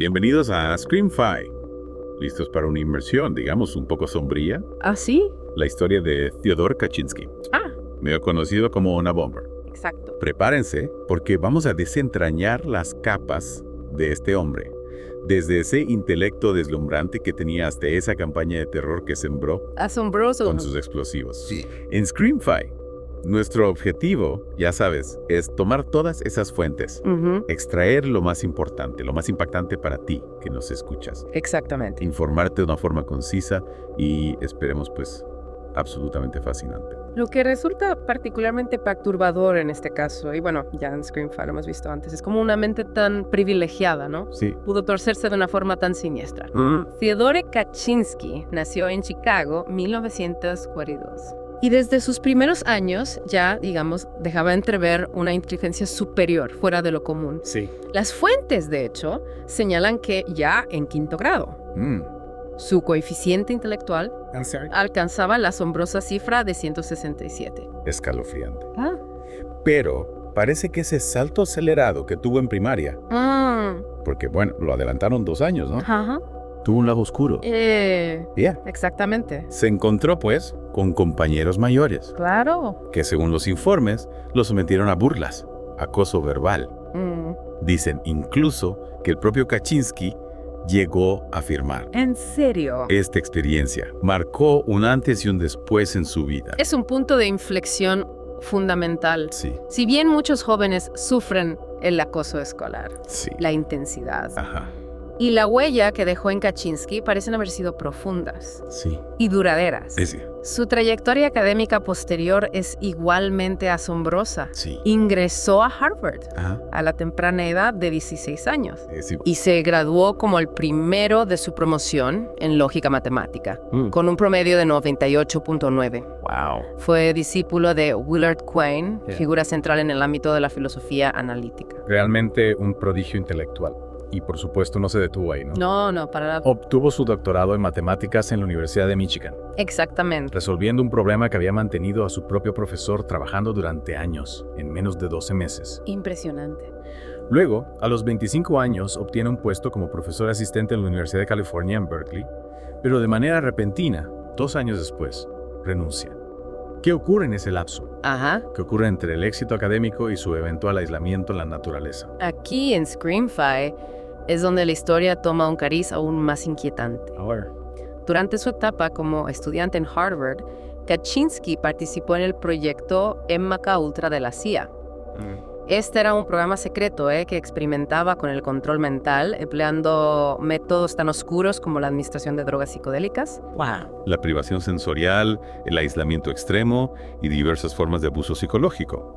Bienvenidos a Screamfy. ¿Listos para una inmersión, digamos, un poco sombría? ¿Ah, sí? La historia de Fyodor Kaczynski, Ah, medio conocido como Una Bomber. exacto. Prepárense porque vamos a desentrañar las capas de este hombre. Desde ese intelecto deslumbrante que tenía hasta esa campaña de terror que sembró Asombroso. con sus explosivos. Sí. En Screamfy, nuestro objetivo, ya sabes, es tomar todas esas fuentes, Ujú, extraer lo más importante, lo más impactante para ti que nos escuchas, exactamente. informarte de una forma concisa y esperemos pues absolutamente fascinante. Lo que resulta particularmente perturbador en este caso, y bueno, ya en Screamfy lo hemos visto antes, es como una mente tan privilegiada, ¿no? Sí. Pudo torcerse de una forma tan siniestra. Fyodor Kaczynski nació en Chicago, 1942. Y desde sus primeros años ya, digamos, dejaba entrever una inteligencia superior, fuera de lo común. Sí. Las fuentes, de hecho, señalan que ya en quinto grado, su coeficiente intelectual I'm sorry. alcanzaba la asombrosa cifra de 167. Escalofriante. Ah. Pero parece que ese salto acelerado que tuvo en primaria, porque bueno, lo adelantaron 2 años, ¿no? Ajá. Tuvo un lado oscuro. Ya. Exactamente. Se encontró pues con compañeros mayores Claro. que según los informes lo sometieron a burlas, acoso verbal. Dicen incluso que el propio Kaczynski llegó a afirmar. ¿En serio? Esta experiencia marcó un antes y un después en su vida. Es un punto de inflexión fundamental. Sí, Si bien muchos jóvenes sufren el acoso escolar, sí. la intensidad Ajá, y la huella que dejó en Kaczynski parecen haber sido profundas sí. y duraderas. Sí, Su trayectoria académica posterior es igualmente asombrosa. sí. Ingresó a Harvard Ajá. a la temprana edad de 16 años Sí. y se graduó como el primero de su promoción en lógica matemática, con un promedio de 98.9. Wow. Fue discípulo de Willard Quine, Yeah. figura central en el ámbito de la filosofía analítica. Realmente un prodigio intelectual. Y por supuesto no se detuvo ahí, ¿no? No, para nada. Obtuvo su doctorado en matemáticas en la Universidad de Michigan, Exactamente. resolviendo un problema que había mantenido a su propio profesor trabajando durante años, en menos de 12 meses. Impresionante. Luego, a los 25 años, obtiene un puesto como profesor asistente en la Universidad de California en Berkeley, pero de manera repentina, 2 años después, renuncia. ¿Qué ocurre en ese lapso? Ajá. ¿Qué ocurre entre el éxito académico y su eventual aislamiento en la naturaleza? Aquí en Screamfy es donde la historia toma un cariz aún más inquietante. A ver. Durante su etapa como estudiante en Harvard, Kaczynski participó en el proyecto MK-Ultra de la CIA. Este era un programa secreto que experimentaba con el control mental, empleando métodos tan oscuros como la administración de drogas psicodélicas. Wow. La privación sensorial, el aislamiento extremo y diversas formas de abuso psicológico.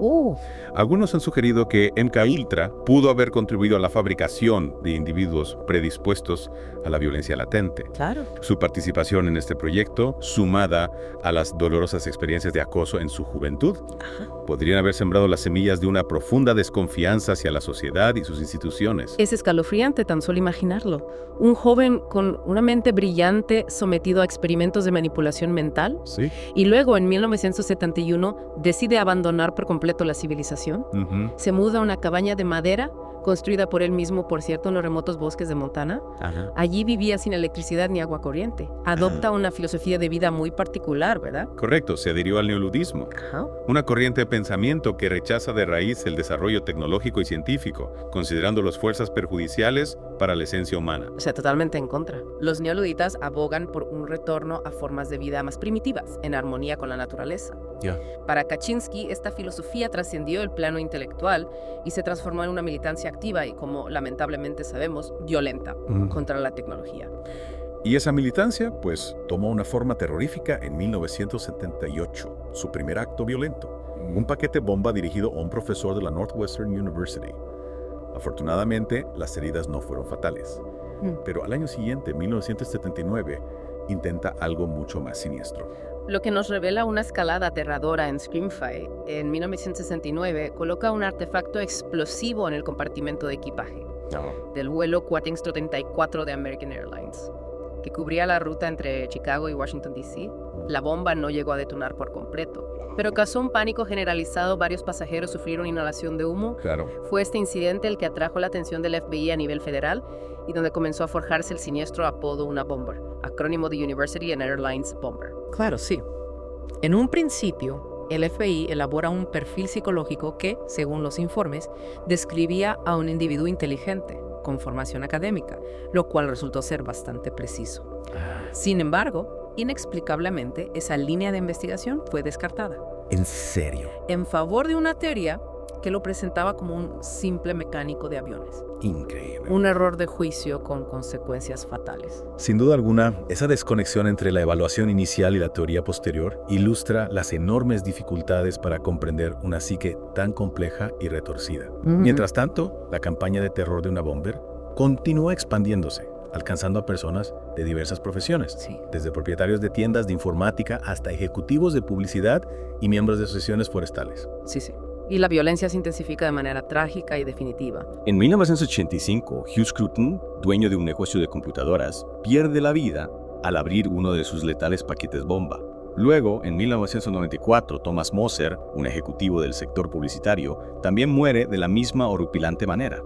Algunos han sugerido que MKUltra pudo haber contribuido a la fabricación de individuos predispuestos a la violencia latente. Claro. Su participación en este proyecto, sumada a las dolorosas experiencias de acoso en su juventud, podrían haber sembrado las semillas de una profunda desconfianza hacia la sociedad y sus instituciones. Es escalofriante tan solo imaginarlo. Un joven con una mente brillante sometido a experimentos de manipulación mental Sí. y luego en 1971 decide abandonar por completo la civilización. Ujú. Se muda a una cabaña de madera construida por él mismo, por cierto, en los remotos bosques de Montana. Ajá. Allí vivía sin electricidad ni agua corriente. Adopta una filosofía de vida muy particular, ¿verdad? Correcto, se adhirió al neoludismo, Ajá. una corriente de pensamiento que rechaza de raíz el desarrollo tecnológico y científico, considerando las fuerzas perjudiciales para la esencia humana. O sea, totalmente en contra. Los neoluditas abogan por un retorno a formas de vida más primitivas, en armonía con la naturaleza. Ya. Para Kaczynski, esta filosofía trascendió el plano intelectual y se transformó en una militancia activa y, como lamentablemente sabemos, violenta contra la tecnología. Y esa militancia, pues, tomó una forma terrorífica en 1978, su primer acto violento. Un paquete bomba dirigido a un profesor de la Northwestern University. Afortunadamente, las heridas no fueron fatales. Pero al año siguiente, 1979, intenta algo mucho más siniestro. Lo que nos revela una escalada aterradora en Screamfy. En 1969 coloca un artefacto explosivo en el compartimento de equipaje del vuelo 434 de American Airlines. que cubría la ruta entre Chicago y Washington, D.C. La bomba no llegó a detonar por completo, pero causó un pánico generalizado. Varios pasajeros sufrieron inhalación de humo. Claro. Fue este incidente el que atrajo la atención del FBI a nivel federal y donde comenzó a forjarse el siniestro apodo Una Bomber, acrónimo de University and Airlines Bomber. Claro, sí. En un principio, el FBI elabora un perfil psicológico que, según los informes, describía a un individuo inteligente, con formación académica, lo cual resultó ser bastante preciso. Sin embargo, inexplicablemente, esa línea de investigación fue descartada, ¿En serio? en favor de una teoría que lo presentaba como un simple mecánico de aviones. Increíble. Un error de juicio con consecuencias fatales. Sin duda alguna, esa desconexión entre la evaluación inicial y la teoría posterior ilustra las enormes dificultades para comprender una psique tan compleja y retorcida. Mientras tanto, la campaña de terror de Una Bomber continúa expandiéndose, alcanzando a personas de diversas profesiones, Sí. desde propietarios de tiendas de informática hasta ejecutivos de publicidad y miembros de asociaciones forestales. Sí, sí. Y la violencia se intensifica de manera trágica y definitiva. En 1985, Hugh Scruton, dueño de un negocio de computadoras, pierde la vida al abrir uno de sus letales paquetes bomba. Luego, en 1994, Thomas Moser, un ejecutivo del sector publicitario, también muere de la misma horripilante manera.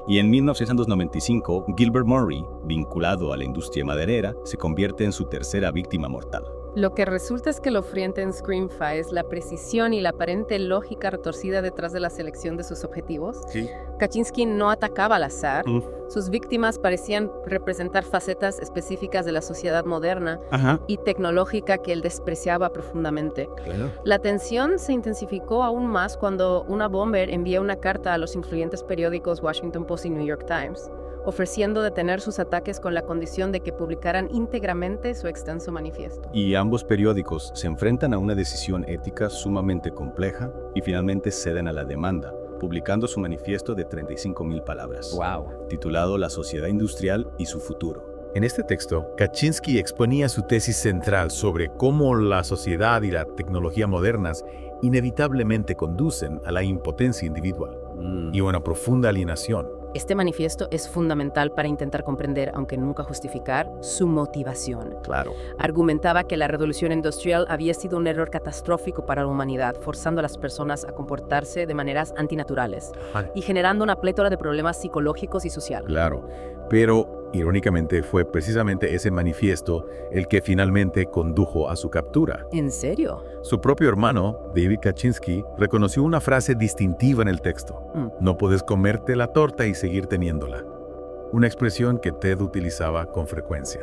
Y en 1995, Gilbert Murray, vinculado a la industria maderera, se convierte en su tercera víctima mortal. Lo que resulta es que lo friente en Screamfy es la precisión y la aparente lógica retorcida detrás de la selección de sus objetivos. Sí. Kaczynski no atacaba al azar. Sus víctimas parecían representar facetas específicas de la sociedad moderna y tecnológica que él despreciaba profundamente. Claro. La tensión se intensificó aún más cuando Una Bomber envía una carta a los influyentes periódicos Washington Post y New York Times, ofreciendo detener sus ataques con la condición de que publicaran íntegramente su extenso manifiesto. Y ambos periódicos se enfrentan a una decisión ética sumamente compleja y finalmente ceden a la demanda, publicando su manifiesto de 35,000 palabras, titulado La sociedad industrial y su futuro. En este texto, Kaczynski exponía su tesis central sobre cómo la sociedad y la tecnología modernas inevitablemente conducen a la impotencia individual y una profunda alienación. Este manifiesto es fundamental para intentar comprender, aunque nunca justificar, su motivación. Claro. Argumentaba que la revolución industrial había sido un error catastrófico para la humanidad, forzando a las personas a comportarse de maneras antinaturales y generando una plétora de problemas psicológicos y sociales. Claro. Pero, irónicamente, fue precisamente ese manifiesto el que finalmente condujo a su captura. ¿En serio? Su propio hermano, David Kaczynski, reconoció una frase distintiva en el texto. No puedes comerte la torta y seguir teniéndola. Una expresión que Ted utilizaba con frecuencia.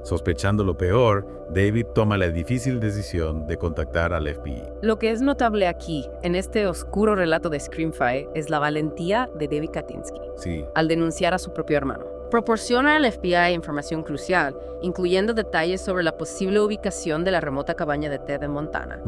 Sospechando lo peor, David toma la difícil decisión de contactar al FBI. Lo que es notable aquí, en este oscuro relato de Screamfy, es la valentía de David Kaczynski Sí. al denunciar a su propio hermano. Proporciona al FBI información crucial, incluyendo detalles sobre la posible ubicación de la remota cabaña de Ted en Montana.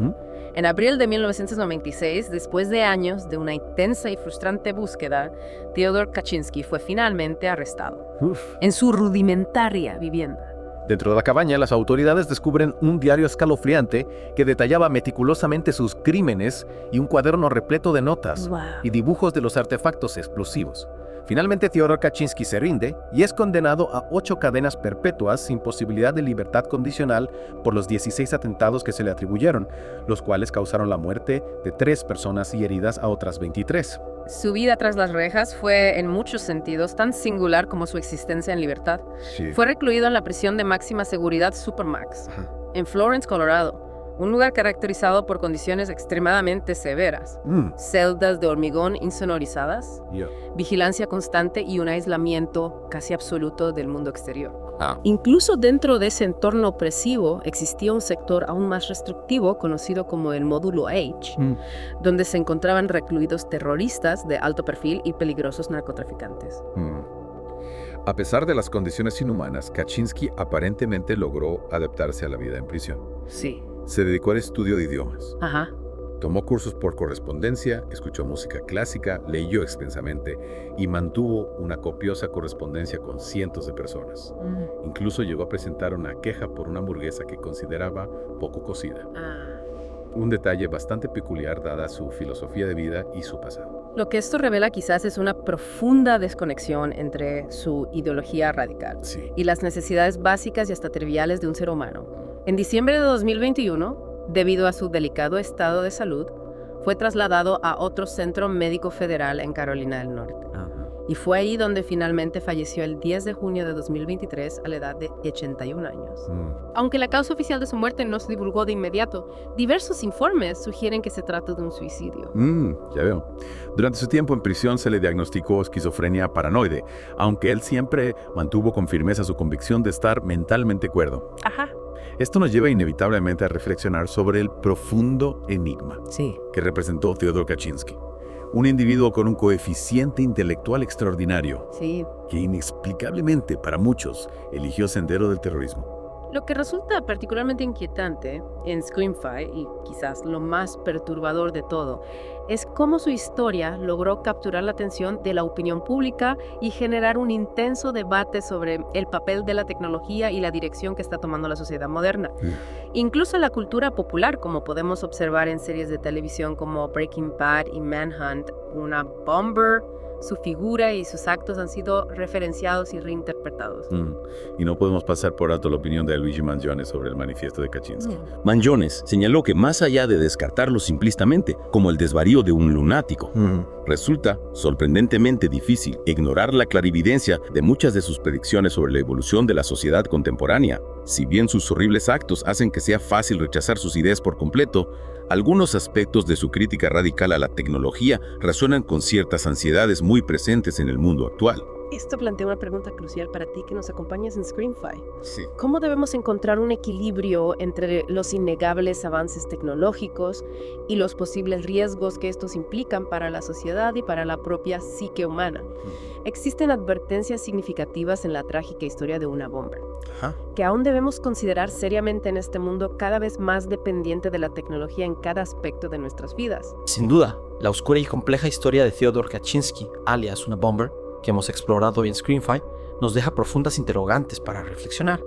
En abril de 1996, después de años de una intensa y frustrante búsqueda, Theodore Kaczynski fue finalmente arrestado en su rudimentaria vivienda. Dentro de la cabaña, las autoridades descubren un diario escalofriante que detallaba meticulosamente sus crímenes y un cuaderno repleto de notas y dibujos de los artefactos explosivos. Finalmente, Theodore Kaczynski se rinde y es condenado a 8 cadenas perpetuas sin posibilidad de libertad condicional por los 16 atentados que se le atribuyeron, los cuales causaron la muerte de 3 personas y heridas a otras 23. Su vida tras las rejas fue, en muchos sentidos, tan singular como su existencia en libertad. Sí. Fue recluido en la prisión de máxima seguridad Supermax, en Florence, Colorado, un lugar caracterizado por condiciones extremadamente severas. Celdas de hormigón insonorizadas, vigilancia constante y un aislamiento casi absoluto del mundo exterior. Incluso dentro de ese entorno opresivo existía un sector aún más restrictivo conocido como el Módulo H, donde se encontraban recluidos terroristas de alto perfil y peligrosos narcotraficantes. A pesar de las condiciones inhumanas, Kaczynski aparentemente logró adaptarse a la vida en prisión. Sí. Se dedicó al estudio de idiomas. Tomó cursos por correspondencia, escuchó música clásica, leyó extensamente y mantuvo una copiosa correspondencia con cientos de personas. Incluso llegó a presentar una queja por una hamburguesa que consideraba poco cocida. Un detalle bastante peculiar dada su filosofía de vida y su pasado. Lo que esto revela quizás es una profunda desconexión entre su ideología radical y las necesidades básicas y hasta triviales de un ser humano. En diciembre de 2021, debido a su delicado estado de salud, fue trasladado a otro centro médico federal en Carolina del Norte. Y fue ahí donde finalmente falleció el 10 de junio de 2023 a la edad de 81 años. Aunque la causa oficial de su muerte no se divulgó de inmediato, diversos informes sugieren que se trata de un suicidio. Ya veo. Durante su tiempo en prisión se le diagnosticó esquizofrenia paranoide, aunque él siempre mantuvo con firmeza su convicción de estar mentalmente cuerdo. Ajá. Esto nos lleva inevitablemente a reflexionar sobre el profundo enigma que representó Fyodor Kaczynski. Un individuo con un coeficiente intelectual extraordinario, que inexplicablemente para muchos eligió el sendero del terrorismo. Lo que resulta particularmente inquietante en Screamfy, y quizás lo más perturbador de todo, es cómo su historia logró capturar la atención de la opinión pública y generar un intenso debate sobre el papel de la tecnología y la dirección que está tomando la sociedad moderna. Incluso la cultura popular, como podemos observar en series de televisión como Breaking Bad y Manhunt, una bomber, su figura y sus actos han sido referenciados y reinterpretados. Y no podemos pasar por alto la opinión de Luigi Manziones sobre el manifiesto de Kaczynski. Manziones señaló que más allá de descartarlo simplistamente como el desvarío de un lunático, resulta sorprendentemente difícil ignorar la clarividencia de muchas de sus predicciones sobre la evolución de la sociedad contemporánea. Si bien sus horribles actos hacen que sea fácil rechazar sus ideas por completo, algunos aspectos de su crítica radical a la tecnología resuenan con ciertas ansiedades muy presentes en el mundo actual. Esto plantea una pregunta crucial para ti que nos acompañas en Screamfy. Sí. ¿Cómo debemos encontrar un equilibrio entre los innegables avances tecnológicos y los posibles riesgos que estos implican para la sociedad y para la propia psique humana? Existen advertencias significativas en la trágica historia de una bomber, que aún debemos considerar seriamente en este mundo cada vez más dependiente de la tecnología en cada aspecto de nuestras vidas. Sin duda, la oscura y compleja historia de Fyodor Kaczynski, alias una bomber, que hemos explorado hoy en Screamfy, nos deja profundas interrogantes para reflexionar.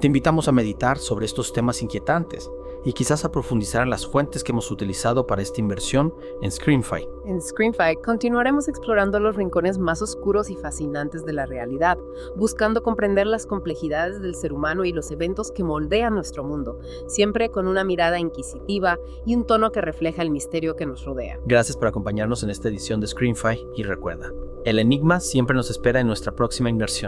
Te invitamos a meditar sobre estos temas inquietantes y quizás a profundizar en las fuentes que hemos utilizado para esta inversión en Screamfy. En Screamfy continuaremos explorando los rincones más oscuros y fascinantes de la realidad, buscando comprender las complejidades del ser humano y los eventos que moldean nuestro mundo, siempre con una mirada inquisitiva y un tono que refleja el misterio que nos rodea. Gracias por acompañarnos en esta edición de Screamfy y recuerda, el enigma siempre nos espera en nuestra próxima inmersión.